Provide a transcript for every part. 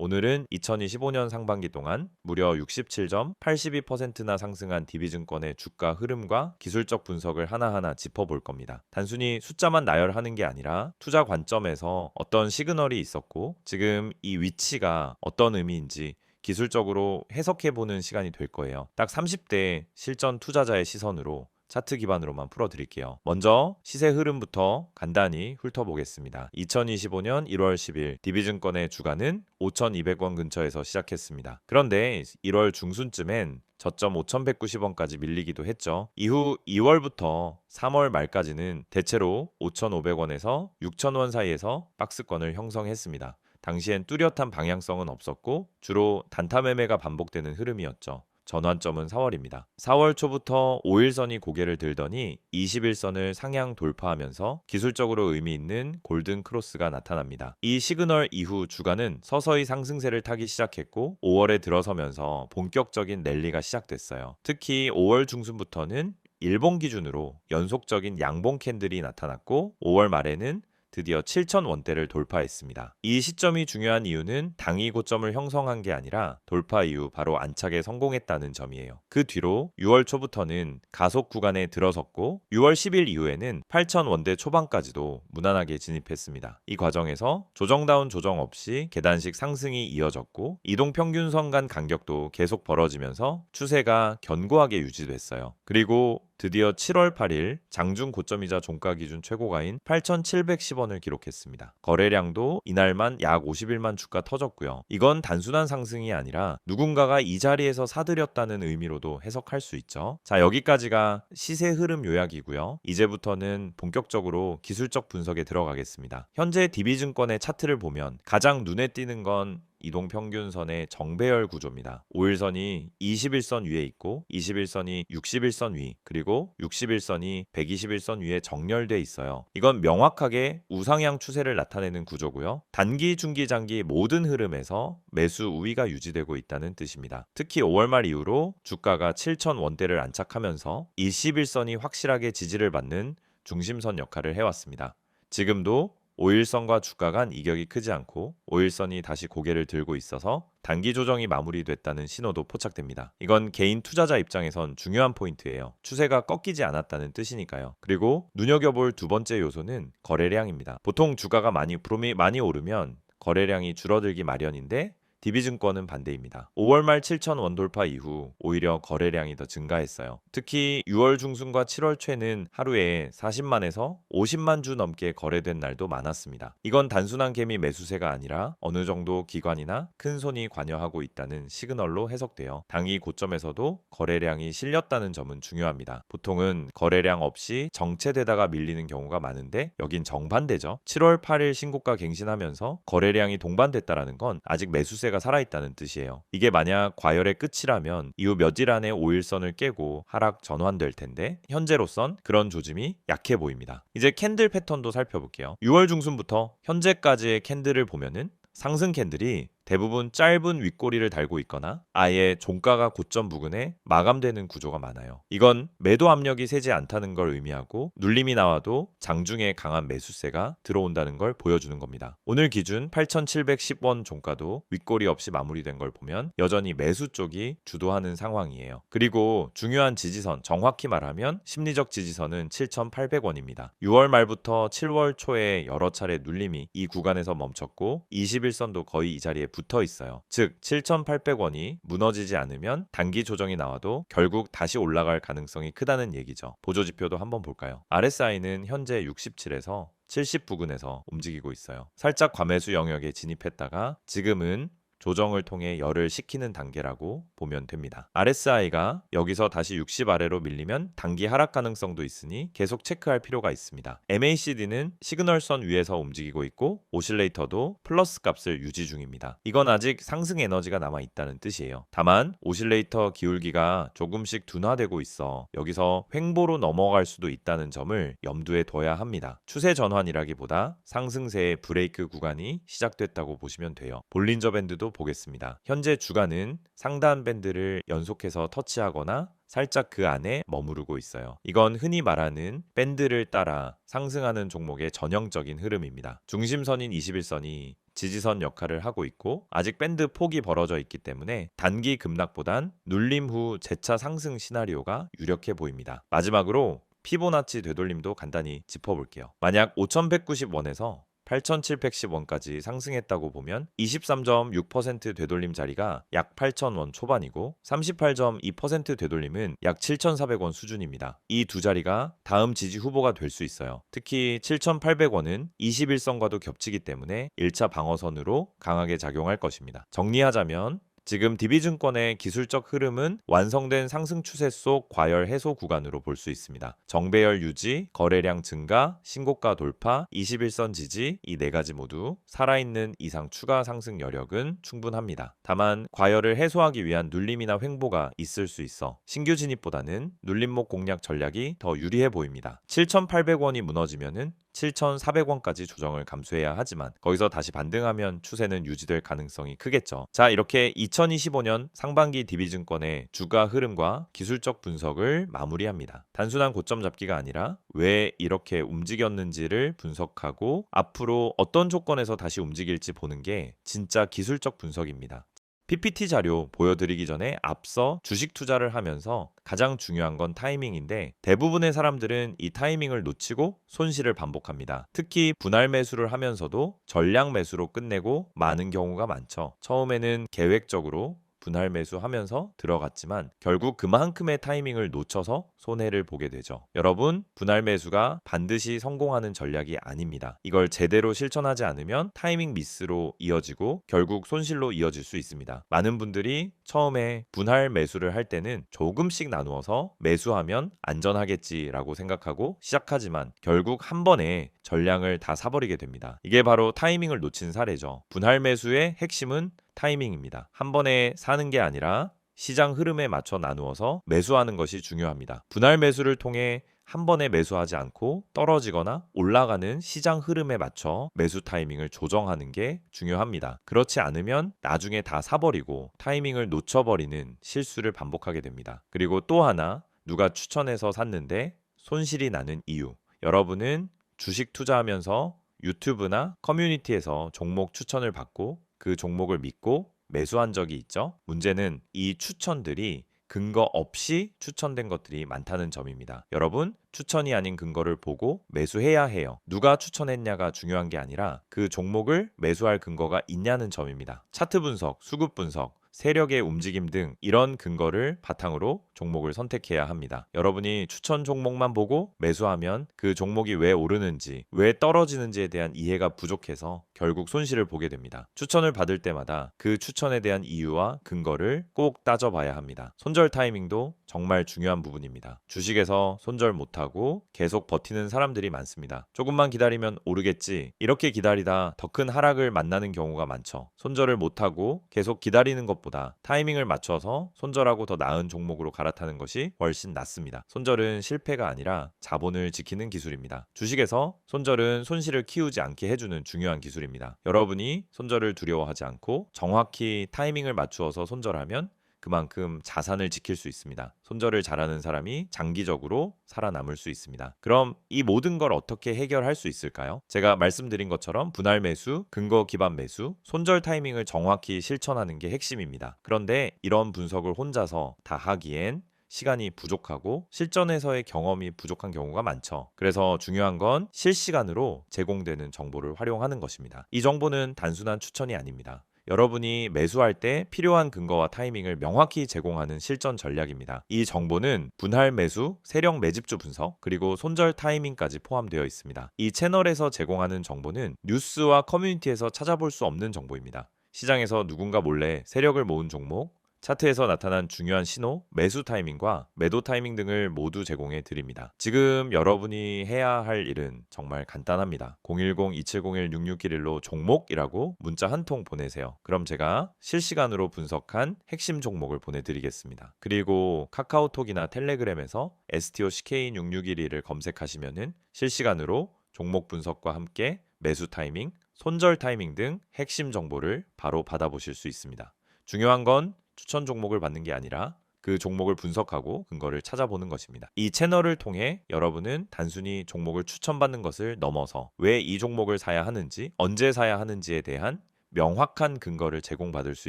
오늘은 2025년 상반기 동안 무려 67.82%나 상승한 DB증권의 주가 흐름과 기술적 분석을 하나하나 짚어볼 겁니다. 단순히 숫자만 나열하는 게 아니라 투자 관점에서 어떤 시그널이 있었고 지금 이 위치가 어떤 의미인지 기술적으로 해석해보는 시간이 될 거예요. 딱 30대 실전 투자자의 시선으로 차트 기반으로만 풀어드릴게요. 먼저 시세 흐름부터 간단히 훑어보겠습니다. 2025년 1월 10일 DB증권의 주가는 5,200원 근처에서 시작했습니다. 그런데 1월 중순쯤엔 저점 5,190원까지 밀리기도 했죠. 이후 2월부터 3월 말까지는 대체로 5,500원에서 6,000원 사이에서 박스권을 형성했습니다. 당시엔 뚜렷한 방향성은 없었고 주로 단타 매매가 반복되는 흐름이었죠. 전환점은 4월입니다. 4월 초부터 5일선이 고개를 들더니 21선을 상향 돌파하면서 기술적으로 의미 있는 골든 크로스가 나타납니다. 이 시그널 이후 주가는 서서히 상승세를 타기 시작했고 5월에 들어서면서 본격적인 랠리가 시작됐어요. 특히 5월 중순부터는 일본 기준으로 연속적인 양봉 캔들이 나타났고 5월 말에는 드디어 7,000원대를 돌파했습니다. 이 시점이 중요한 이유는 당이 고점을 형성한 게 아니라 돌파 이후 바로 안착에 성공했다는 점이에요. 그 뒤로 6월 초부터는 가속 구간에 들어섰고 6월 10일 이후에는 8,000원대 초반까지도 무난하게 진입했습니다. 이 과정에서 조정다운 조정 없이 계단식 상승이 이어졌고 이동평균선 간 간격도 계속 벌어지면서 추세가 견고하게 유지됐어요. 그리고 드디어 7월 8일 장중 고점이자 종가 기준 최고가인 8,710원을 기록했습니다. 거래량도 이날만 약 50일만 주가 터졌고요. 이건 단순한 상승이 아니라 누군가가 이 자리에서 사들였다는 의미로도 해석할 수 있죠. 자, 여기까지가 시세 흐름 요약이고요. 이제부터는 본격적으로 기술적 분석에 들어가겠습니다. 현재 DB증권의 차트를 보면 가장 눈에 띄는 건 이동평균선의 정배열 구조입니다. 5일선이 21선 위에 있고 21선이 61선 위 그리고 61선이 121선 위에 정렬돼 있어요. 이건 명확하게 우상향 추세를 나타내는 구조고요. 단기, 중기, 장기 모든 흐름에서 매수 우위가 유지되고 있다는 뜻입니다. 특히 5월 말 이후로 주가가 7,000원대를 안착하면서 21선이 확실하게 지지를 받는 중심선 역할을 해왔습니다. 지금도 5일선과 주가 간 이격이 크지 않고 5일선이 다시 고개를 들고 있어서 단기 조정이 마무리됐다는 신호도 포착됩니다. 이건 개인 투자자 입장에선 중요한 포인트예요. 추세가 꺾이지 않았다는 뜻이니까요. 그리고 눈여겨볼 두 번째 요소는 거래량입니다. 보통 주가가 많이 오르면 거래량이 줄어들기 마련인데 DB증권은 반대입니다. 5월 말 7,000원 돌파 이후 오히려 거래량이 더 증가했어요. 특히 6월 중순과 7월 초에는 하루에 40만에서 50만 주 넘게 거래된 날도 많았습니다. 이건 단순한 개미 매수세가 아니라 어느 정도 기관이나 큰 손이 관여하고 있다는 시그널로 해석돼요. 당이 고점에서도 거래량이 실렸다는 점은 중요합니다. 보통은 거래량 없이 정체되다가 밀리는 경우가 많은데 여긴 정반대죠. 7월 8일 신고가 갱신하면서 거래량이 동반됐다는 건 아직 매수세 가 살아있다는 뜻이에요. 이게 만약 과열의 끝이라면 이후 몇 일 안에 5일선을 깨고 하락 전환될 텐데 현재로선 그런 조짐이 약해 보입니다. 이제 캔들 패턴도 살펴볼게요. 6월 중순부터 현재까지의 캔들을 보면은 상승 캔들이 대부분 짧은 윗꼬리를 달고 있거나 아예 종가가 고점 부근에 마감되는 구조가 많아요. 이건 매도 압력이 세지 않다는 걸 의미하고 눌림이 나와도 장중에 강한 매수세가 들어온다는 걸 보여주는 겁니다. 오늘 기준 8,710원 종가도 윗꼬리 없이 마무리된 걸 보면 여전히 매수 쪽이 주도하는 상황이에요. 그리고 중요한 지지선, 정확히 말하면 심리적 지지선은 7,800원입니다. 6월 말부터 7월 초에 여러 차례 눌림이 이 구간에서 멈췄고 21선도 거의 이 자리에 붙어 있어요. 즉 7,800원이 무너지지 않으면 단기 조정이 나와도 결국 다시 올라갈 가능성이 크다는 얘기죠. 보조지표도 한번 볼까요? RSI는 현재 67에서 70 부근에서 움직이고 있어요. 살짝 과매수 영역에 진입했다가 지금은 조정을 통해 열을 식히는 단계라고 보면 됩니다. RSI가 여기서 다시 60 아래로 밀리면 단기 하락 가능성도 있으니 계속 체크할 필요가 있습니다. MACD는 시그널선 위에서 움직이고 있고 오실레이터도 플러스 값을 유지 중입니다. 이건 아직 상승 에너지가 남아 있다는 뜻이에요. 다만 오실레이터 기울기가 조금씩 둔화되고 있어 여기서 횡보로 넘어갈 수도 있다는 점을 염두에 둬야 합니다. 추세 전환이라기보다 상승세의 브레이크 구간이 시작됐다고 보시면 돼요. 볼린저 밴드도 보겠습니다. 현재 주가는 상단 밴드를 연속해서 터치하거나 살짝 그 안에 머무르고 있어요. 이건 흔히 말하는 밴드를 따라 상승하는 종목의 전형적인 흐름입니다. 중심선인 21선이 지지선 역할을 하고 있고 아직 밴드 폭이 벌어져 있기 때문에 단기 급락보단 눌림 후 재차 상승 시나리오가 유력해 보입니다. 마지막으로 피보나치 되돌림도 간단히 짚어볼게요. 만약 5190원에서 8,710원까지 상승했다고 보면 23.6% 되돌림 자리가 약 8,000원 초반이고 38.2% 되돌림은 약 7,400원 수준입니다. 이 두 자리가 다음 지지 후보가 될 수 있어요. 특히 7,800원은 21선과도 겹치기 때문에 1차 방어선으로 강하게 작용할 것입니다. 정리하자면 지금 DB증권의 기술적 흐름은 완성된 상승 추세 속 과열 해소 구간으로 볼 수 있습니다. 정배열 유지, 거래량 증가, 신고가 돌파, 21선 지지 이 네 가지 모두 살아있는 이상 추가 상승 여력은 충분합니다. 다만 과열을 해소하기 위한 눌림이나 횡보가 있을 수 있어 신규 진입보다는 눌림목 공략 전략이 더 유리해 보입니다. 7,800원이 무너지면은 7,400원까지 조정을 감수해야 하지만 거기서 다시 반등하면 추세는 유지될 가능성이 크겠죠. 자, 이렇게 2025년 상반기 DB증권의 주가 흐름과 기술적 분석을 마무리합니다. 단순한 고점 잡기가 아니라 왜 이렇게 움직였는지를 분석하고 앞으로 어떤 조건에서 다시 움직일지 보는 게 진짜 기술적 분석입니다. PPT 자료 보여드리기 전에 앞서 주식 투자를 하면서 가장 중요한 건 타이밍인데 대부분의 사람들은 이 타이밍을 놓치고 손실을 반복합니다. 특히 분할 매수를 하면서도 전량 매수로 끝내고 마는 경우가 많죠. 처음에는 계획적으로 분할 매수하면서 들어갔지만 결국 그만큼의 타이밍을 놓쳐서 손해를 보게 되죠. 여러분, 분할 매수가 반드시 성공하는 전략이 아닙니다. 이걸 제대로 실천하지 않으면 타이밍 미스로 이어지고 결국 손실로 이어질 수 있습니다. 많은 분들이 처음에 분할 매수를 할 때는 조금씩 나누어서 매수하면 안전하겠지라고 생각하고 시작하지만 결국 한 번에 전량을 다 사버리게 됩니다. 이게 바로 타이밍을 놓친 사례죠. 분할 매수의 핵심은 타이밍입니다. 한 번에 사는 게 아니라 시장 흐름에 맞춰 나누어서 매수하는 것이 중요합니다. 분할 매수를 통해 한 번에 매수하지 않고 떨어지거나 올라가는 시장 흐름에 맞춰 매수 타이밍을 조정하는 게 중요합니다. 그렇지 않으면 나중에 다 사버리고 타이밍을 놓쳐버리는 실수를 반복하게 됩니다. 그리고 또 하나, 누가 추천해서 샀는데 손실이 나는 이유. 여러분은 주식 투자하면서 유튜브나 커뮤니티에서 종목 추천을 받고 그 종목을 믿고 매수한 적이 있죠. 문제는 이 추천들이 근거 없이 추천된 것들이 많다는 점입니다. 여러분, 추천이 아닌 근거를 보고 매수해야 해요. 누가 추천했냐가 중요한 게 아니라 그 종목을 매수할 근거가 있냐는 점입니다. 차트 분석, 수급 분석, 세력의 움직임 등 이런 근거를 바탕으로 종목을 선택해야 합니다. 여러분이 추천 종목만 보고 매수하면 그 종목이 왜 오르는지, 왜 떨어지는지에 대한 이해가 부족해서 결국 손실을 보게 됩니다. 추천을 받을 때마다 그 추천에 대한 이유와 근거를 꼭 따져봐야 합니다. 손절 타이밍도 정말 중요한 부분입니다. 주식에서 손절 못하고 계속 버티는 사람들이 많습니다. 조금만 기다리면 오르겠지. 이렇게 기다리다 더 큰 하락을 만나는 경우가 많죠. 손절을 못하고 계속 기다리는 것보다 타이밍을 맞춰서 손절하고 더 나은 종목으로 갈아타는 것이 훨씬 낫습니다. 손절은 실패가 아니라 자본을 지키는 기술입니다. 주식에서 손절은 손실을 키우지 않게 해주는 중요한 기술입니다. 여러분이 손절을 두려워하지 않고 정확히 타이밍을 맞추어서 손절하면 그만큼 자산을 지킬 수 있습니다. 손절을 잘하는 사람이 장기적으로 살아남을 수 있습니다. 그럼 이 모든 걸 어떻게 해결할 수 있을까요? 제가 말씀드린 것처럼 분할 매수, 근거 기반 매수, 손절 타이밍을 정확히 실천하는 게 핵심입니다. 그런데 이런 분석을 혼자서 다 하기엔 시간이 부족하고 실전에서의 경험이 부족한 경우가 많죠. 그래서 중요한 건 실시간으로 제공되는 정보를 활용하는 것입니다. 이 정보는 단순한 추천이 아닙니다. 여러분이 매수할 때 필요한 근거와 타이밍을 명확히 제공하는 실전 전략입니다. 이 정보는 분할 매수, 세력 매집주 분석, 그리고 손절 타이밍까지 포함되어 있습니다. 이 채널에서 제공하는 정보는 뉴스와 커뮤니티에서 찾아볼 수 없는 정보입니다. 시장에서 누군가 몰래 세력을 모은 종목, 차트에서 나타난 중요한 신호, 매수 타이밍과 매도 타이밍 등을 모두 제공해 드립니다. 지금 여러분이 해야 할 일은 정말 간단합니다. 010-2701-6611로 종목이라고 문자 한 통 보내세요. 그럼 제가 실시간으로 분석한 핵심 종목을 보내드리겠습니다. 그리고 카카오톡이나 텔레그램에서 STOCK661을 검색하시면은 실시간으로 종목 분석과 함께 매수 타이밍, 손절 타이밍 등 핵심 정보를 바로 받아보실 수 있습니다. 중요한 건 추천 종목을 받는 게 아니라 그 종목을 분석하고 근거를 찾아보는 것입니다. 이 채널을 통해 여러분은 단순히 종목을 추천받는 것을 넘어서 왜 이 종목을 사야 하는지, 언제 사야 하는지에 대한 명확한 근거를 제공받을 수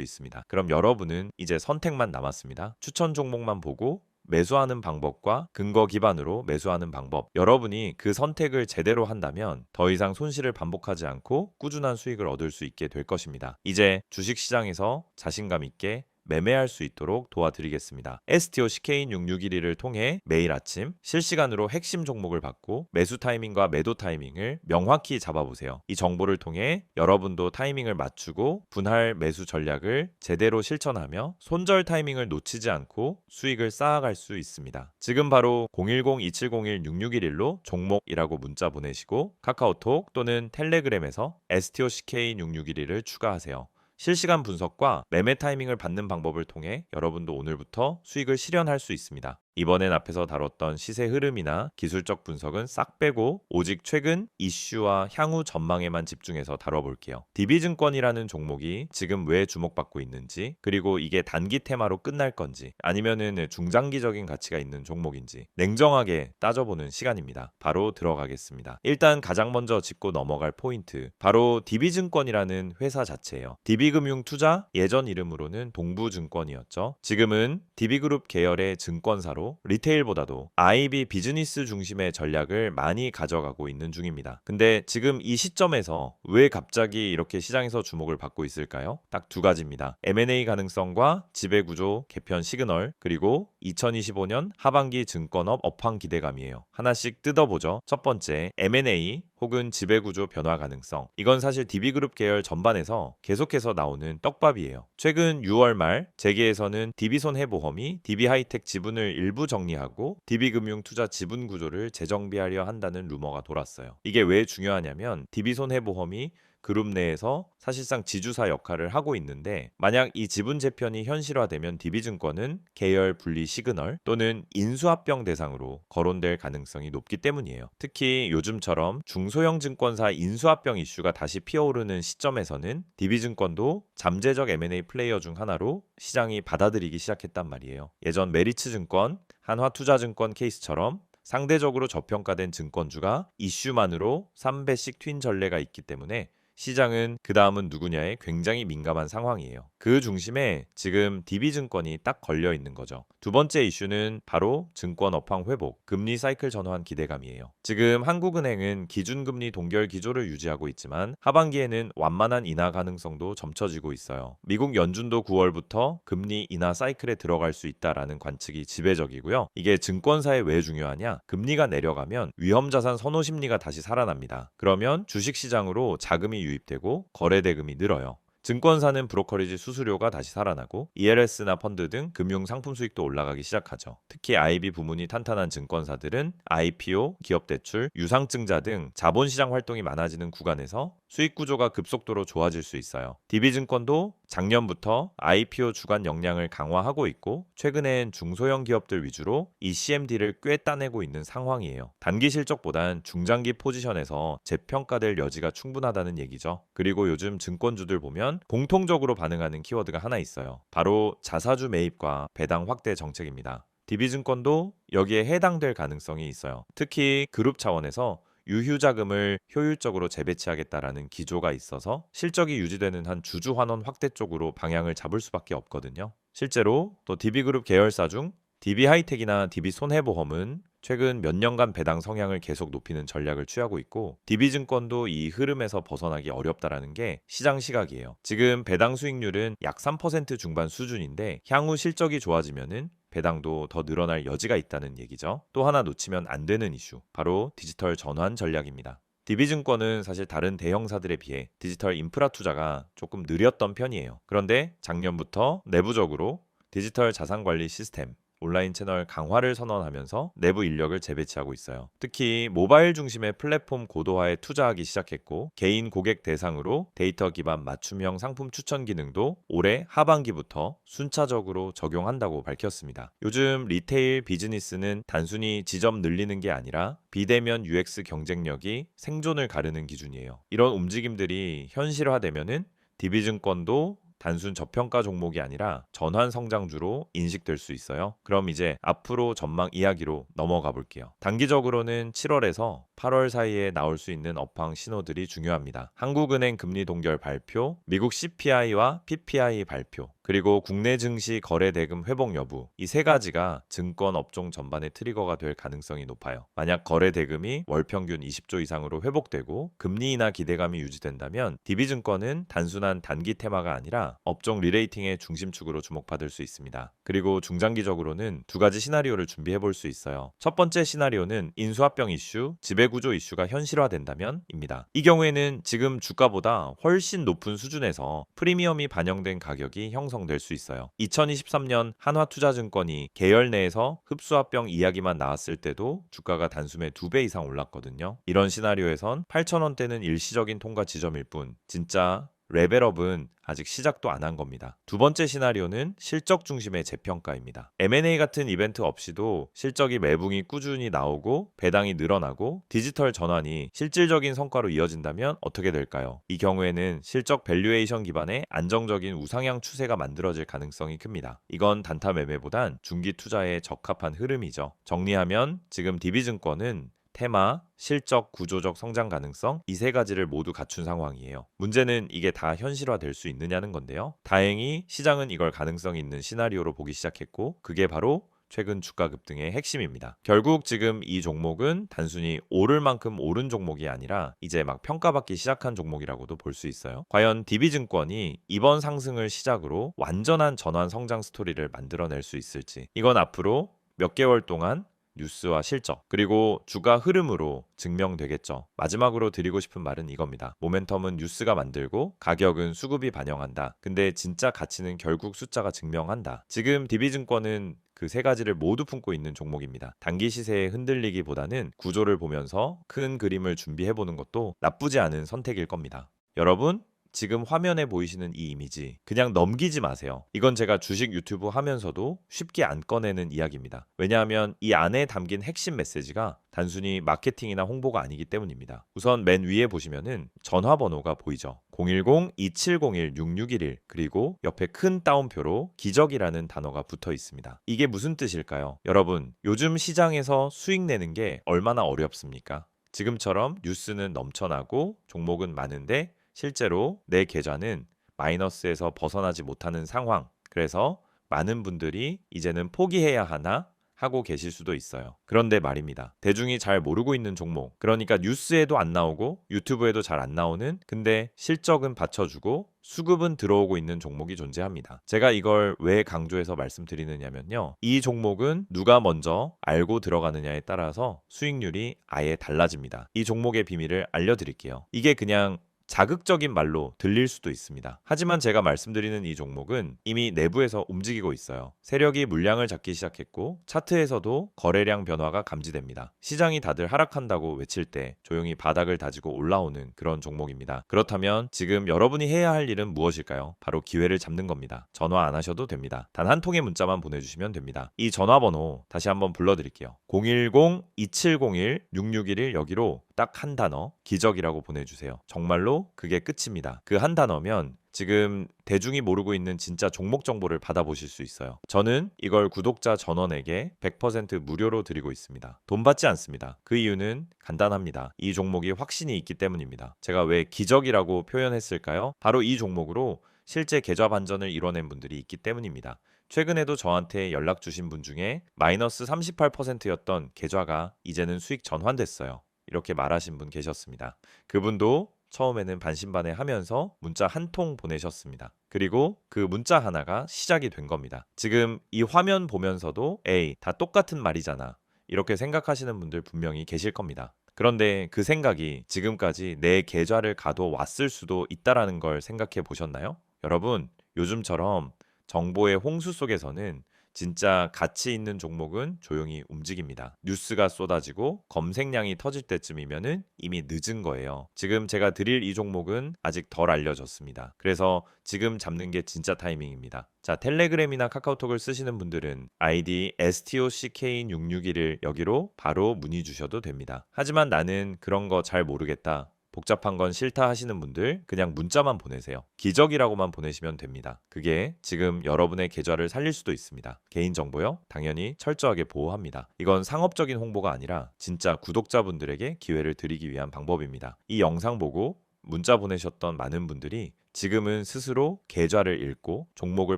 있습니다. 그럼 여러분은 이제 선택만 남았습니다. 추천 종목만 보고 매수하는 방법과 근거 기반으로 매수하는 방법. 여러분이 그 선택을 제대로 한다면 더 이상 손실을 반복하지 않고 꾸준한 수익을 얻을 수 있게 될 것입니다. 이제 주식시장에서 자신감 있게 매매할 수 있도록 도와드리겠습니다. STO CK인 6611을 통해 매일 아침 실시간으로 핵심 종목을 받고 매수 타이밍과 매도 타이밍을 명확히 잡아보세요. 이 정보를 통해 여러분도 타이밍을 맞추고 분할 매수 전략을 제대로 실천하며 손절 타이밍을 놓치지 않고 수익을 쌓아갈 수 있습니다. 지금 바로 010-2701-6611로 종목이라고 문자 보내시고 카카오톡 또는 텔레그램에서 STO CK인 6611을 추가하세요. 실시간 분석과 매매 타이밍을 받는 방법을 통해 여러분도 오늘부터 수익을 실현할 수 있습니다. 이번엔 앞에서 다뤘던 시세 흐름이나 기술적 분석은 싹 빼고 오직 최근 이슈와 향후 전망에만 집중해서 다뤄볼게요. DB증권이라는 종목이 지금 왜 주목받고 있는지, 그리고 이게 단기 테마로 끝날 건지 아니면은 중장기적인 가치가 있는 종목인지 냉정하게 따져보는 시간입니다. 바로 들어가겠습니다. 일단 가장 먼저 짚고 넘어갈 포인트, 바로 DB증권이라는 회사 자체예요. DB금융투자, 예전 이름으로는 동부증권이었죠. 지금은 DB그룹 계열의 증권사로 리테일보다도 IB 비즈니스 중심의 전략을 많이 가져가고 있는 중입니다. 근데 지금 이 시점에서 왜 갑자기 이렇게 시장에서 주목을 받고 있을까요? 딱 두 가지입니다. M&A 가능성과 지배구조 개편 시그널, 그리고 2025년 하반기 증권업 업황 기대감이에요. 하나씩 뜯어보죠. 첫 번째, M&A 혹은 지배구조 변화 가능성. 이건 사실 DB그룹 계열 전반에서 계속해서 나오는 떡밥이에요. 최근 6월 말 재계에서는 DB손해보험이 DB하이텍 지분을 일부 정리하고 DB금융투자 지분 구조를 재정비하려 한다는 루머가 돌았어요. 이게 왜 중요하냐면 DB손해보험이 그룹 내에서 사실상 지주사 역할을 하고 있는데, 만약 이 지분 재편이 현실화되면 DB증권은 계열 분리 시그널 또는 인수합병 대상으로 거론될 가능성이 높기 때문이에요. 특히 요즘처럼 중소형 증권사 인수합병 이슈가 다시 피어오르는 시점에서는 DB증권도 잠재적 M&A 플레이어 중 하나로 시장이 받아들이기 시작했단 말이에요. 예전 메리츠증권, 한화투자증권 케이스처럼 상대적으로 저평가된 증권주가 이슈만으로 3배씩 튄 전례가 있기 때문에 시장은 그 다음은 누구냐에 굉장히 민감한 상황이에요. 그 중심에 지금 DB증권이 딱 걸려 있는 거죠. 두 번째 이슈는 바로 증권 업황 회복, 금리 사이클 전환 기대감이에요. 지금 한국은행은 기준금리 동결 기조를 유지하고 있지만 하반기에는 완만한 인하 가능성도 점쳐지고 있어요. 미국 연준도 9월부터 금리 인하 사이클에 들어갈 수 있다라는 관측이 지배적이고요. 이게 증권사에 왜 중요하냐? 금리가 내려가면 위험자산 선호 심리가 다시 살아납니다. 그러면 주식시장으로 자금이 유입되고 거래대금이 늘어요. 증권사는 브로커리지 수수료가 다시 살아나고 ELS나 펀드 등 금융 상품 수익도 올라가기 시작하죠. 특히 IB 부문이 탄탄한 증권사들은 IPO, 기업대출, 유상증자 등 자본시장 활동이 많아지는 구간에서 수익 구조가 급속도로 좋아질 수 있어요. DB증권도 작년부터 IPO 주간 역량을 강화하고 있고 최근엔 중소형 기업들 위주로 이 CMD를 꽤 따내고 있는 상황이에요. 단기 실적보단 중장기 포지션에서 재평가될 여지가 충분하다는 얘기죠. 그리고 요즘 증권주들 보면 공통적으로 반응하는 키워드가 하나 있어요. 바로 자사주 매입과 배당 확대 정책입니다. DB증권도 여기에 해당될 가능성이 있어요. 특히 그룹 차원에서 유휴자금을 효율적으로 재배치하겠다라는 기조가 있어서 실적이 유지되는 한 주주 환원 확대 쪽으로 방향을 잡을 수밖에 없거든요. 실제로 또 DB그룹 계열사 중 DB하이텍이나 DB손해보험은 최근 몇 년간 배당 성향을 계속 높이는 전략을 취하고 있고 DB증권도 이 흐름에서 벗어나기 어렵다라는 게 시장 시각이에요. 지금 배당 수익률은 약 3% 중반 수준인데 향후 실적이 좋아지면은 배당도 더 늘어날 여지가 있다는 얘기죠. 또 하나 놓치면 안 되는 이슈, 바로 디지털 전환 전략입니다. DB증권은 사실 다른 대형사들에 비해 디지털 인프라 투자가 조금 느렸던 편이에요. 그런데 작년부터 내부적으로 디지털 자산관리 시스템, 온라인 채널 강화를 선언하면서 내부 인력을 재배치하고 있어요. 특히 모바일 중심의 플랫폼 고도화에 투자하기 시작했고 개인 고객 대상으로 데이터 기반 맞춤형 상품 추천 기능도 올해 하반기부터 순차적으로 적용한다고 밝혔습니다. 요즘 리테일 비즈니스는 단순히 지점 늘리는 게 아니라 비대면 UX 경쟁력이 생존을 가르는 기준이에요. 이런 움직임들이 현실화되면은 DB증권도 단순 저평가 종목이 아니라 전환 성장주로 인식될 수 있어요. 그럼 이제 앞으로 전망 이야기로 넘어가 볼게요. 단기적으로는 7월에서 8월 사이에 나올 수 있는 업황 신호들이 중요합니다. 한국은행 금리 동결 발표, 미국 CPI와 PPI 발표, 그리고 국내 증시 거래 대금 회복 여부, 이 세 가지가 증권 업종 전반의 트리거가 될 가능성이 높아요. 만약 거래 대금이 월 평균 20조 이상으로 회복되고 금리 인하 기대감이 유지된다면 DB증권은 단순한 단기 테마가 아니라 업종 리레이팅의 중심축으로 주목받을 수 있습니다. 그리고 중장기적으로는 두 가지 시나리오를 준비해 볼 수 있어요. 첫 번째 시나리오는 인수합병 이슈, 지배구조 이슈가 현실화된다면입니다. 이 경우에는 지금 주가보다 훨씬 높은 수준에서 프리미엄이 반영된 가격이 형성될 수 있어요. 2023년 한화투자증권이 계열 내에서 흡수합병 이야기만 나왔을 때도 주가가 단숨에 2배 이상 올랐거든요. 이런 시나리오에선 8,000원대는 일시적인 통과 지점일 뿐 진짜 레벨업은 아직 시작도 안 한 겁니다. 두 번째 시나리오는 실적 중심의 재평가입니다. M&A 같은 이벤트 없이도 실적이 매분기 꾸준히 나오고 배당이 늘어나고 디지털 전환이 실질적인 성과로 이어진다면 어떻게 될까요? 이 경우에는 실적 밸류에이션 기반의 안정적인 우상향 추세가 만들어질 가능성이 큽니다. 이건 단타 매매보단 중기 투자에 적합한 흐름이죠. 정리하면 지금 DB증권은 테마, 실적, 구조적 성장 가능성 이 세 가지를 모두 갖춘 상황이에요. 문제는 이게 다 현실화될 수 있느냐는 건데요. 다행히 시장은 이걸 가능성 있는 시나리오로 보기 시작했고 그게 바로 최근 주가 급등의 핵심입니다. 결국 지금 이 종목은 단순히 오를 만큼 오른 종목이 아니라 이제 막 평가받기 시작한 종목이라고도 볼 수 있어요. 과연 DB증권이 이번 상승을 시작으로 완전한 전환 성장 스토리를 만들어낼 수 있을지 이건 앞으로 몇 개월 동안 뉴스와 실적, 그리고 주가 흐름으로 증명되겠죠. 마지막으로 드리고 싶은 말은 이겁니다. 모멘텀은 뉴스가 만들고 가격은 수급이 반영한다. 근데 진짜 가치는 결국 숫자가 증명한다. 지금 DB증권은 그 세 가지를 모두 품고 있는 종목입니다. 단기 시세에 흔들리기보다는 구조를 보면서 큰 그림을 준비해보는 것도 나쁘지 않은 선택일 겁니다. 여러분, 지금 화면에 보이시는 이 이미지 그냥 넘기지 마세요. 이건 제가 주식 유튜브 하면서도 쉽게 안 꺼내는 이야기입니다. 왜냐하면 이 안에 담긴 핵심 메시지가 단순히 마케팅이나 홍보가 아니기 때문입니다. 우선 맨 위에 보시면은 전화번호가 보이죠. 010-2701-6611 그리고 옆에 큰 따옴표로 기적이라는 단어가 붙어 있습니다. 이게 무슨 뜻일까요? 여러분, 요즘 시장에서 수익 내는 게 얼마나 어렵습니까? 지금처럼 뉴스는 넘쳐나고 종목은 많은데 실제로 내 계좌는 마이너스에서 벗어나지 못하는 상황. 그래서 많은 분들이 이제는 포기해야 하나 하고 계실 수도 있어요. 그런데 말입니다. 대중이 잘 모르고 있는 종목. 그러니까 뉴스에도 안 나오고 유튜브에도 잘 안 나오는 근데 실적은 받쳐주고 수급은 들어오고 있는 종목이 존재합니다. 제가 이걸 왜 강조해서 말씀드리느냐면요. 이 종목은 누가 먼저 알고 들어가느냐에 따라서 수익률이 아예 달라집니다. 이 종목의 비밀을 알려드릴게요. 이게 그냥 자극적인 말로 들릴 수도 있습니다. 하지만 제가 말씀드리는 이 종목은 이미 내부에서 움직이고 있어요. 세력이 물량을 잡기 시작했고 차트에서도 거래량 변화가 감지됩니다. 시장이 다들 하락한다고 외칠 때 조용히 바닥을 다지고 올라오는 그런 종목입니다. 그렇다면 지금 여러분이 해야 할 일은 무엇일까요? 바로 기회를 잡는 겁니다. 전화 안 하셔도 됩니다. 단 한 통의 문자만 보내주시면 됩니다. 이 전화번호 다시 한번 불러드릴게요. 010-2701-6611 여기로 딱 한 단어 기적이라고 보내주세요. 정말로 그게 끝입니다. 그 한 단어면 지금 대중이 모르고 있는 진짜 종목 정보를 받아보실 수 있어요. 저는 이걸 구독자 전원에게 100% 무료로 드리고 있습니다. 돈 받지 않습니다. 그 이유는 간단합니다. 이 종목이 확신이 있기 때문입니다. 제가 왜 기적이라고 표현했을까요? 바로 이 종목으로 실제 계좌 반전을 이뤄낸 분들이 있기 때문입니다. 최근에도 저한테 연락 주신 분 중에 마이너스 38%였던 계좌가 이제는 수익 전환됐어요. 이렇게 말하신 분 계셨습니다. 그분도 처음에는 반신반의하면서 문자 한 통 보내셨습니다. 그리고 그 문자 하나가 시작이 된 겁니다. 지금 이 화면 보면서도 에이, 다 똑같은 말이잖아. 이렇게 생각하시는 분들 분명히 계실 겁니다. 그런데 그 생각이 지금까지 내 계좌를 가둬왔을 수도 있다라는 걸 생각해 보셨나요? 여러분, 요즘처럼 정보의 홍수 속에서는 진짜 가치 있는 종목은 조용히 움직입니다. 뉴스가 쏟아지고 검색량이 터질 때쯤이면은 이미 늦은 거예요. 지금 제가 드릴 이 종목은 아직 덜 알려졌습니다. 그래서 지금 잡는 게 진짜 타이밍입니다. 자, 텔레그램이나 카카오톡을 쓰시는 분들은 아이디 STOCK661을 여기로 바로 문의 주셔도 됩니다. 하지만 나는 그런 거 잘 모르겠다, 복잡한 건 싫다 하시는 분들 그냥 문자만 보내세요. 기적이라고만 보내시면 됩니다. 그게 지금 여러분의 계좌를 살릴 수도 있습니다. 개인정보요? 당연히 철저하게 보호합니다. 이건 상업적인 홍보가 아니라 진짜 구독자분들에게 기회를 드리기 위한 방법입니다. 이 영상 보고 문자 보내셨던 많은 분들이 지금은 스스로 계좌를 읽고 종목을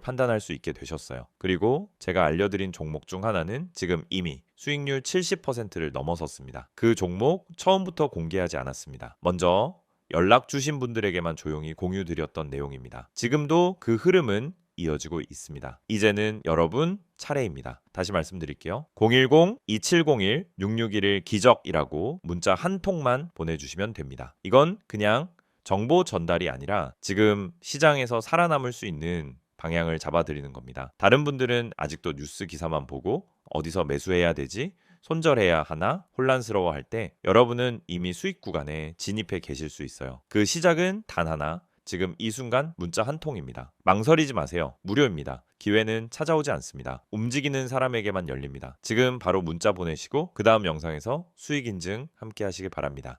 판단할 수 있게 되셨어요. 그리고 제가 알려드린 종목 중 하나는 지금 이미 수익률 70%를 넘어섰습니다. 그 종목 처음부터 공개하지 않았습니다. 먼저 연락 주신 분들에게만 조용히 공유드렸던 내용입니다. 지금도 그 흐름은 이어지고 있습니다. 이제는 여러분 차례입니다. 다시 말씀드릴게요. 010-2701-6611 기적이라고 문자 한 통만 보내주시면 됩니다. 이건 그냥 정보 전달이 아니라 지금 시장에서 살아남을 수 있는 방향을 잡아드리는 겁니다. 다른 분들은 아직도 뉴스 기사만 보고 어디서 매수해야 되지? 손절해야 하나? 혼란스러워할 때 여러분은 이미 수익 구간에 진입해 계실 수 있어요. 그 시작은 단 하나, 지금 이 순간 문자 한 통입니다. 망설이지 마세요. 무료입니다. 기회는 찾아오지 않습니다. 움직이는 사람에게만 열립니다. 지금 바로 문자 보내시고 그 다음 영상에서 수익 인증 함께 하시길 바랍니다.